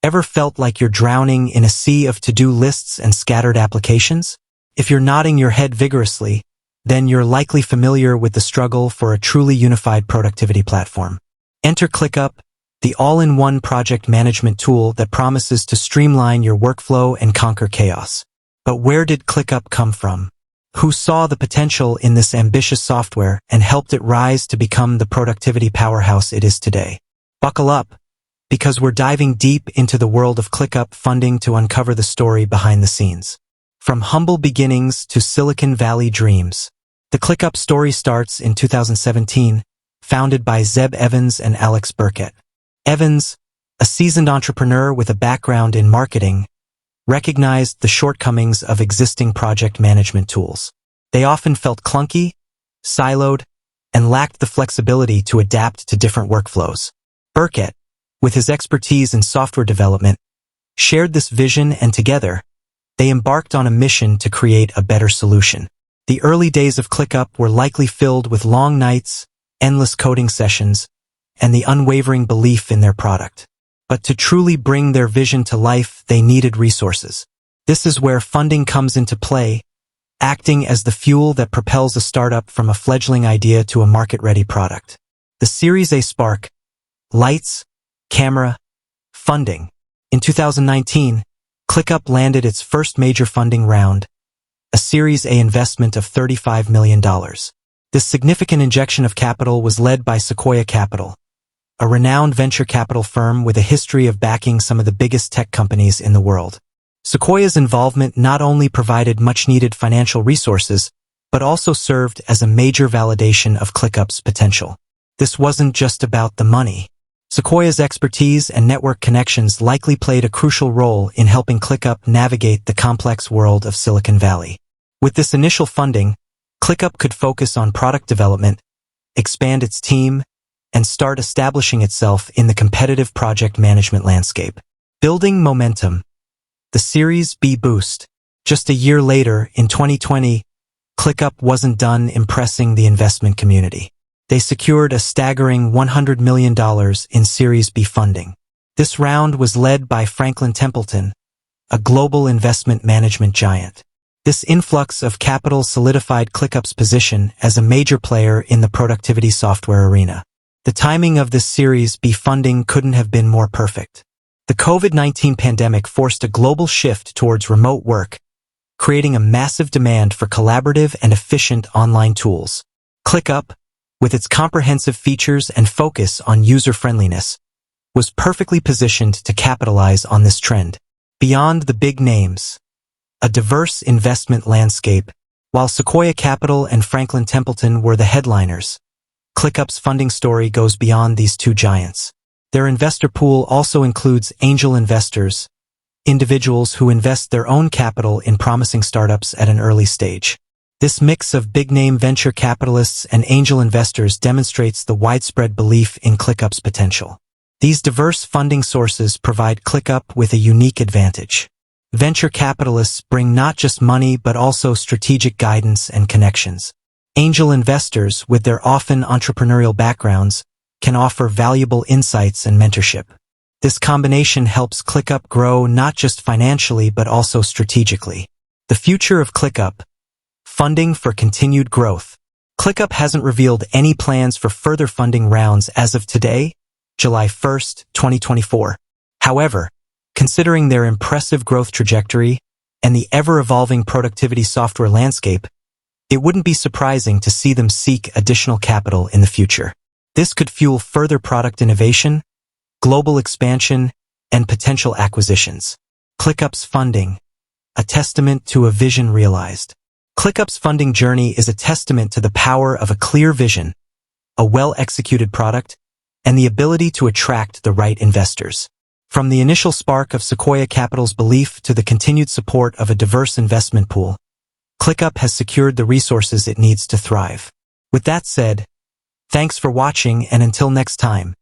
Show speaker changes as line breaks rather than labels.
Ever felt like you're drowning in a sea of to-do lists and scattered applications? If you're nodding your head vigorously, then you're likely familiar with the struggle for a truly unified productivity platform. Enter ClickUp, the all-in-one project management tool that promises to streamline your workflow and conquer chaos. But where did ClickUp come from? Who saw the potential in this ambitious software and helped it rise to become the productivity powerhouse it is today? Buckle up, because we're diving deep into the world of ClickUp funding to uncover the story behind the scenes. From humble beginnings to Silicon Valley dreams, the ClickUp story starts in 2017, founded by Zeb Evans and Alex Burkett. Evans, a seasoned entrepreneur with a background in marketing, recognized the shortcomings of existing project management tools. They often felt clunky, siloed, and lacked the flexibility to adapt to different workflows. Burkett, with his expertise in software development, shared this vision, and together, they embarked on a mission to create a better solution. The early days of ClickUp were likely filled with long nights, endless coding sessions, and the unwavering belief in their product. But to truly bring their vision to life, they needed resources. This is where funding comes into play, acting as the fuel that propels a startup from a fledgling idea to a market-ready product. The Series A spark: lights, camera, funding. In 2019, ClickUp landed its first major funding round, a Series A investment of $35 million. This significant injection of capital was led by Sequoia Capital, a renowned venture capital firm with a history of backing some of the biggest tech companies in the world. Sequoia's involvement not only provided much-needed financial resources, but also served as a major validation of ClickUp's potential. This wasn't just about the money. Sequoia's expertise and network connections likely played a crucial role in helping ClickUp navigate the complex world of Silicon Valley. With this initial funding, ClickUp could focus on product development, expand its team, and start establishing itself in the competitive project management landscape. Building momentum. The Series B boost. Just a year later, in 2020, ClickUp wasn't done impressing the investment community. They secured a staggering $100 million in Series B funding. This round was led by Franklin Templeton, a global investment management giant. This influx of capital solidified ClickUp's position as a major player in the productivity software arena. The timing of this Series B funding couldn't have been more perfect. The COVID-19 pandemic forced a global shift towards remote work, creating a massive demand for collaborative and efficient online tools. ClickUp, with its comprehensive features and focus on user-friendliness, was perfectly positioned to capitalize on this trend. Beyond the big names, a diverse investment landscape. While Sequoia Capital and Franklin Templeton were the headliners, ClickUp's funding story goes beyond these two giants. Their investor pool also includes angel investors, individuals who invest their own capital in promising startups at an early stage. This mix of big-name venture capitalists and angel investors demonstrates the widespread belief in ClickUp's potential. These diverse funding sources provide ClickUp with a unique advantage. Venture capitalists bring not just money but also strategic guidance and connections. Angel investors, with their often entrepreneurial backgrounds, can offer valuable insights and mentorship. This combination helps ClickUp grow not just financially but also strategically. The future of ClickUp: funding for continued growth. ClickUp hasn't revealed any plans for further funding rounds as of today, July 1st, 2024. However, considering their impressive growth trajectory and the ever-evolving productivity software landscape, it wouldn't be surprising to see them seek additional capital in the future. This could fuel further product innovation, global expansion, and potential acquisitions. ClickUp's funding: a testament to a vision realized. ClickUp's funding journey is a testament to the power of a clear vision, a well-executed product, and the ability to attract the right investors. From the initial spark of Sequoia Capital's belief to the continued support of a diverse investment pool, ClickUp has secured the resources it needs to thrive. With that said, thanks for watching, and until next time.